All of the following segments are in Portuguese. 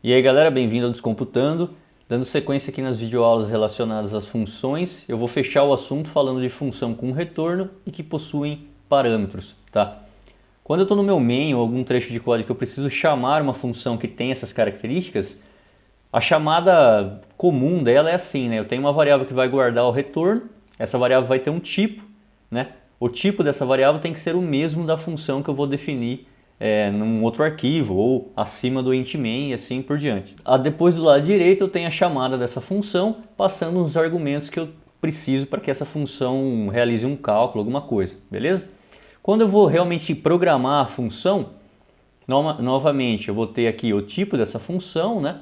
E aí galera, bem-vindo ao Descomputando. Dando sequência aqui nas videoaulas relacionadas às funções, eu vou fechar o assunto falando de função com retorno e que possuem parâmetros, tá? Quando eu estou no meu main ou algum trecho de código que eu preciso chamar uma função que tem essas características, a chamada comum dela é assim, né? Eu tenho uma variável que vai guardar o retorno, essa variável vai ter um tipo, né? O tipo dessa variável tem que ser o mesmo da função que eu vou definir num outro arquivo ou acima do int main e assim por diante. Depois do lado direito eu tenho a chamada dessa função passando os argumentos que eu preciso para que essa função realize um cálculo, alguma coisa, beleza? Quando eu vou realmente programar a função, novamente eu vou ter aqui o tipo dessa função, né?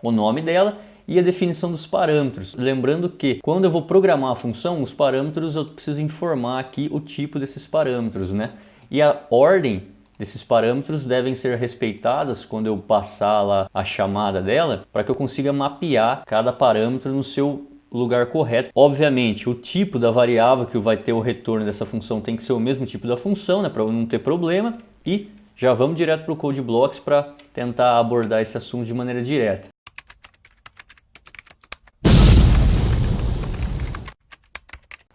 O nome dela e a definição dos parâmetros. Lembrando que quando eu vou programar a função, os parâmetros eu preciso informar aqui o tipo desses parâmetros, né? E a ordem desses parâmetros devem ser respeitadas quando eu passar lá a chamada dela, para que eu consiga mapear cada parâmetro no seu lugar correto. Obviamente, o tipo da variável que vai ter o retorno dessa função tem que ser o mesmo tipo da função, né, para não ter problema. E já vamos direto para o Code Blocks para tentar abordar esse assunto de maneira direta.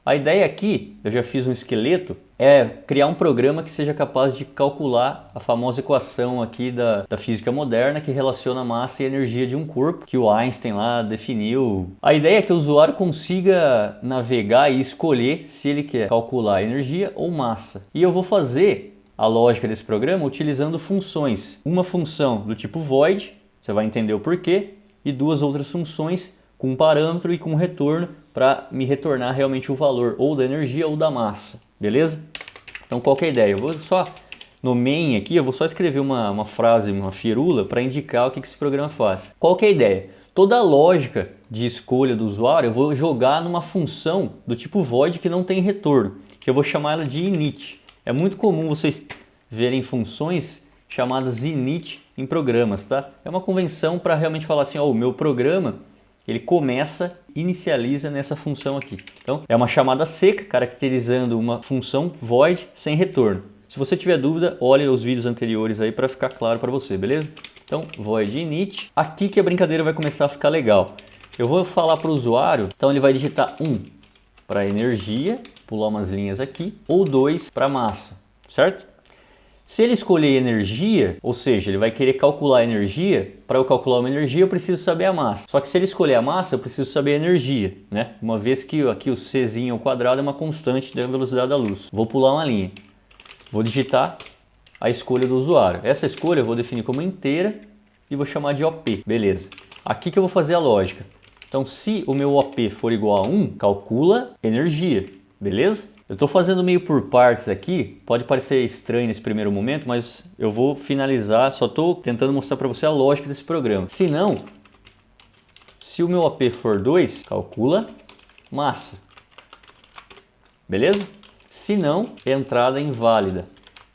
A ideia aqui, eu já fiz um esqueleto, é criar um programa que seja capaz de calcular a famosa equação aqui da física moderna que relaciona a massa e a energia de um corpo, que o Einstein lá definiu. A ideia é que o usuário consiga navegar e escolher se ele quer calcular energia ou massa. E eu vou fazer a lógica desse programa utilizando funções. Uma função do tipo void, você vai entender o porquê, e duas outras funções com um parâmetro e com um retorno para me retornar realmente o valor ou da energia ou da massa, beleza? Então qual que é a ideia? Eu vou só, no main aqui, eu vou só escrever uma frase, uma firula para indicar o que esse programa faz. Qual que é a ideia? Toda a lógica de escolha do usuário eu vou jogar numa função do tipo void que não tem retorno, que eu vou chamar ela de init. É muito comum vocês verem funções chamadas init em programas, tá? É uma convenção para realmente falar assim, ó, o meu programa ele começa, inicializa nessa função aqui. Então, é uma chamada seca, caracterizando uma função void sem retorno. Se você tiver dúvida, olhe os vídeos anteriores aí para ficar claro para você, beleza? Então, void init. Aqui que a brincadeira vai começar a ficar legal. Eu vou falar para o usuário, então ele vai digitar 1 para energia, pular umas linhas aqui, ou 2 para massa, certo? Se ele escolher energia, ou seja, ele vai querer calcular a energia, para eu calcular uma energia eu preciso saber a massa. Só que se ele escolher a massa, eu preciso saber a energia, né? Uma vez que aqui o Czinho ao quadrado é uma constante da velocidade da luz. Vou pular uma linha. Vou digitar a escolha do usuário. Essa escolha eu vou definir como inteira e vou chamar de OP. Beleza. Aqui que eu vou fazer a lógica. Então, se o meu OP for igual a 1, calcula energia. Beleza? Eu estou fazendo meio por partes aqui, pode parecer estranho nesse primeiro momento, mas eu vou finalizar, só estou tentando mostrar para você a lógica desse programa. Se não, se o meu AP for 2, calcula massa, beleza? Se não, entrada inválida.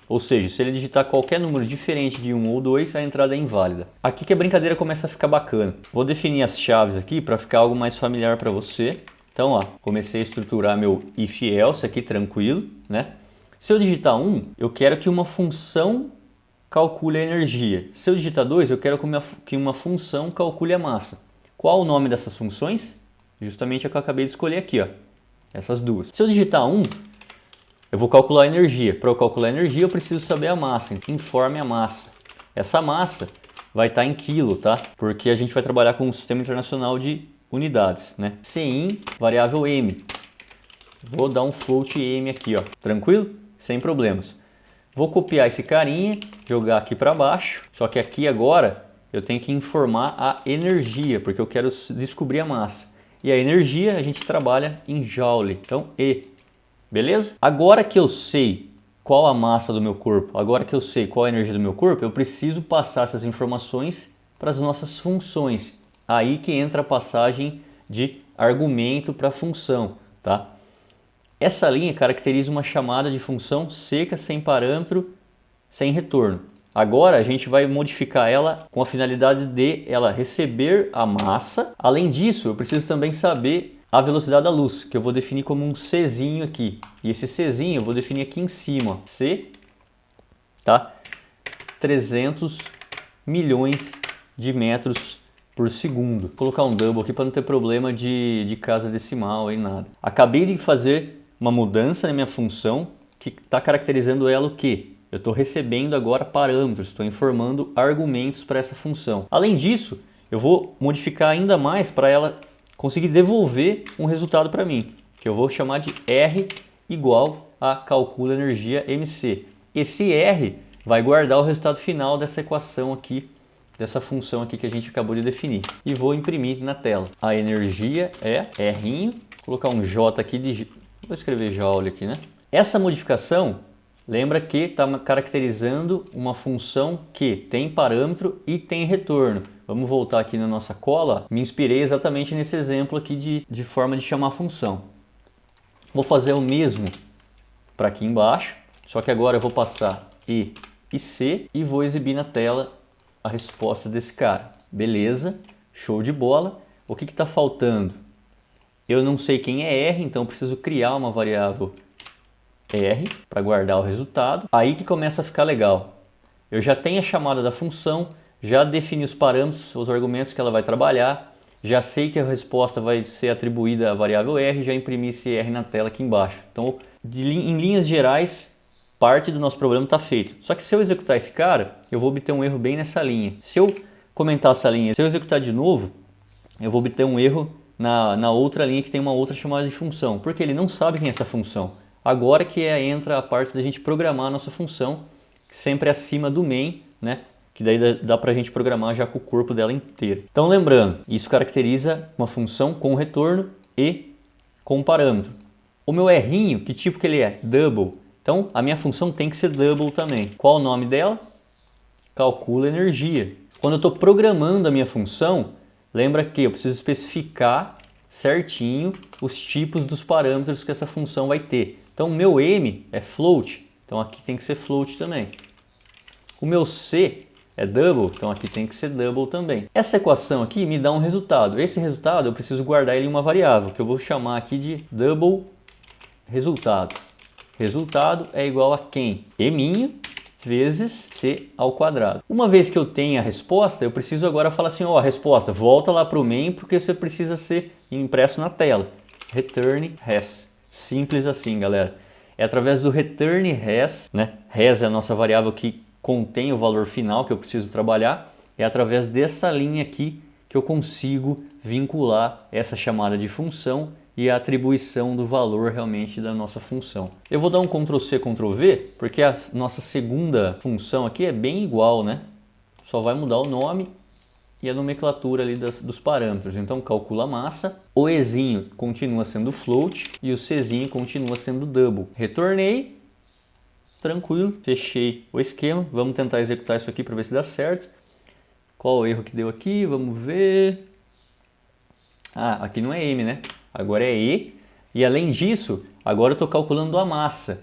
Ou seja, se ele digitar qualquer número diferente de 1 ou 2, a entrada é inválida. Aqui que a brincadeira começa a ficar bacana. Vou definir as chaves aqui para ficar algo mais familiar para você. Então, ó, comecei a estruturar meu if else aqui tranquilo, né? Se eu digitar 1, eu quero que uma função calcule a energia. Se eu digitar 2, eu quero que uma função calcule a massa. Qual o nome dessas funções? Justamente a que eu acabei de escolher aqui, ó. Essas duas. Se eu digitar 1, eu vou calcular a energia. Para eu calcular a energia, eu preciso saber a massa. Então, informe a massa. Essa massa vai estar em quilo, tá? Porque a gente vai trabalhar com um sistema internacional de unidades, né? Cin, variável m. Vou dar um float m aqui, ó. Tranquilo? Sem problemas. Vou copiar esse carinha, jogar aqui para baixo. Só que aqui agora eu tenho que informar a energia, porque eu quero descobrir a massa. E a energia a gente trabalha em joule. Então, E. Beleza? Agora que eu sei qual a massa do meu corpo, agora que eu sei qual a energia do meu corpo, eu preciso passar essas informações para as nossas funções. Aí que entra a passagem de argumento para função, tá? Essa linha caracteriza uma chamada de função seca, sem parâmetro, sem retorno. Agora a gente vai modificar ela com a finalidade de ela receber a massa. Além disso, eu preciso também saber a velocidade da luz, que eu vou definir como um Czinho aqui. E esse Czinho eu vou definir aqui em cima, C, tá? 300 milhões de metros por segundo. Vou colocar um double aqui para não ter problema de casa decimal e nada. Acabei de fazer uma mudança na minha função que está caracterizando ela o quê? Eu estou recebendo agora parâmetros, estou informando argumentos para essa função. Além disso, eu vou modificar ainda mais para ela conseguir devolver um resultado para mim, que eu vou chamar de R igual a calcula energia MC. Esse R vai guardar o resultado final dessa equação aqui, dessa função aqui que a gente acabou de definir. E vou imprimir na tela. A energia é R, vou colocar um J aqui, vou escrever Joule aqui, né? Essa modificação, lembra que está caracterizando uma função que tem parâmetro e tem retorno. Vamos voltar aqui na nossa cola. Me inspirei exatamente nesse exemplo aqui de forma de chamar a função. Vou fazer o mesmo para aqui embaixo, só que agora eu vou passar E e C e vou exibir na tela a resposta desse cara. Beleza, show de bola. O que está faltando? Eu não sei quem é R, então eu preciso criar uma variável R para guardar o resultado. Aí que começa a ficar legal. Eu já tenho a chamada da função, já defini os parâmetros, os argumentos que ela vai trabalhar, já sei que a resposta vai ser atribuída à variável R, já imprimi esse R na tela aqui embaixo. Então, em linhas gerais, parte do nosso problema está feito. Só que se eu executar esse cara, eu vou obter um erro bem nessa linha. Se eu comentar essa linha, se eu executar de novo, eu vou obter um erro na outra linha que tem uma outra chamada de função, porque ele não sabe quem é essa função. Agora que entra a parte da gente programar a nossa função, que sempre é acima do main, né? Que daí dá para a gente programar já com o corpo dela inteiro. Então lembrando, isso caracteriza uma função com retorno e com parâmetro. O meu R, que tipo que ele é? Double. Então a minha função tem que ser double também. Qual o nome dela? Calcula energia. Quando eu estou programando a minha função, lembra que eu preciso especificar certinho os tipos dos parâmetros que essa função vai ter. Então o meu M é float, então aqui tem que ser float também. O meu C é double, então aqui tem que ser double também. Essa equação aqui me dá um resultado. Esse resultado eu preciso guardar ele em uma variável, que eu vou chamar aqui de double resultado. Resultado é igual a quem? M' vezes C ao quadrado. Uma vez que eu tenho a resposta, eu preciso agora falar assim, ó, a resposta, volta lá para o main, porque você precisa ser impresso na tela. Return res. Simples assim, galera. É através do return res, né? Res é a nossa variável que contém o valor final que eu preciso trabalhar. É através dessa linha aqui que eu consigo vincular essa chamada de função e a atribuição do valor realmente da nossa função. Eu vou dar um Ctrl C, Ctrl V, porque a nossa segunda função aqui é bem igual, né? Só vai mudar o nome e a nomenclatura ali dos parâmetros. Então calcula a massa, o Ezinho continua sendo float e o Czinho continua sendo double. Retornei, tranquilo, fechei o esquema. Vamos tentar executar isso aqui para ver se dá certo. Qual o erro que deu aqui? Vamos ver. Ah, aqui não é M, né? Agora é E. E além disso, agora eu estou calculando a massa.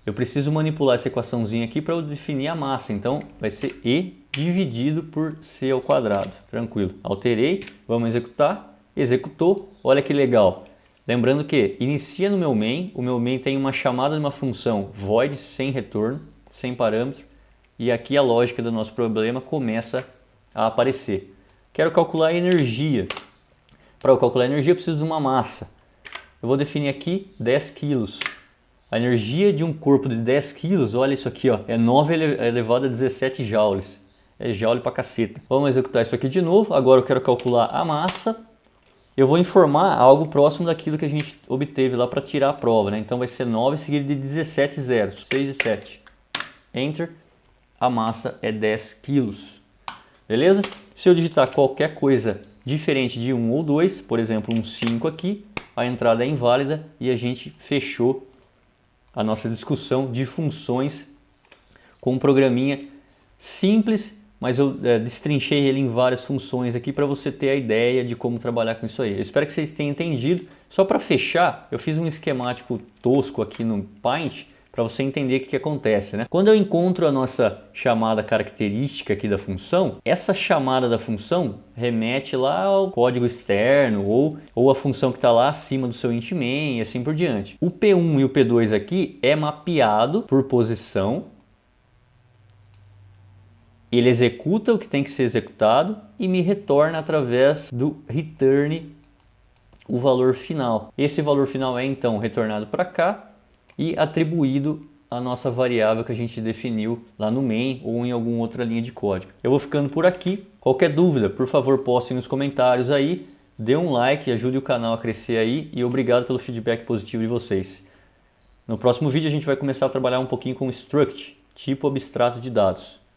Eu preciso manipular essa equaçãozinha aqui para eu definir a massa. Então vai ser E dividido por C ao quadrado. Tranquilo. Alterei, vamos executar. Executou. Olha que legal. Lembrando que inicia no meu main. O meu main tem uma chamada de uma função void sem retorno, sem parâmetro. E aqui a lógica do nosso problema começa a aparecer. Quero calcular a energia. Para eu calcular a energia eu preciso de uma massa. Eu vou definir aqui 10 quilos. A energia de um corpo de 10 quilos, olha isso aqui, ó, é 9 elevado a 17 joules. É joule pra caceta. Vamos executar isso aqui de novo. Agora eu quero calcular a massa. Eu vou informar algo próximo daquilo que a gente obteve lá para tirar a prova, né? Então vai ser 9 seguido de 17 zeros. 6 e 7. Enter. A massa é 10 quilos. Beleza? Se eu digitar qualquer coisa diferente de 1 ou 2, por exemplo, um 5 aqui, a entrada é inválida e a gente fechou a nossa discussão de funções com um programinha simples, mas eu destrinchei ele em várias funções aqui para você ter a ideia de como trabalhar com isso aí. Eu espero que vocês tenham entendido. Só para fechar, eu fiz um esquemático tosco aqui no Paint para você entender o que acontece, né? Quando eu encontro a nossa chamada característica aqui da função, essa chamada da função remete lá ao código externo ou a função que está lá acima do seu int main e assim por diante. O P1 e o P2 aqui é mapeado por posição. Ele executa o que tem que ser executado e me retorna através do return o valor final. Esse valor final é então retornado para cá e atribuído à nossa variável que a gente definiu lá no main ou em alguma outra linha de código. Eu vou ficando por aqui. Qualquer dúvida, por favor, postem nos comentários aí. Dê um like, ajude o canal a crescer aí e obrigado pelo feedback positivo de vocês. No próximo vídeo a gente vai começar a trabalhar um pouquinho com struct, tipo abstrato de dados.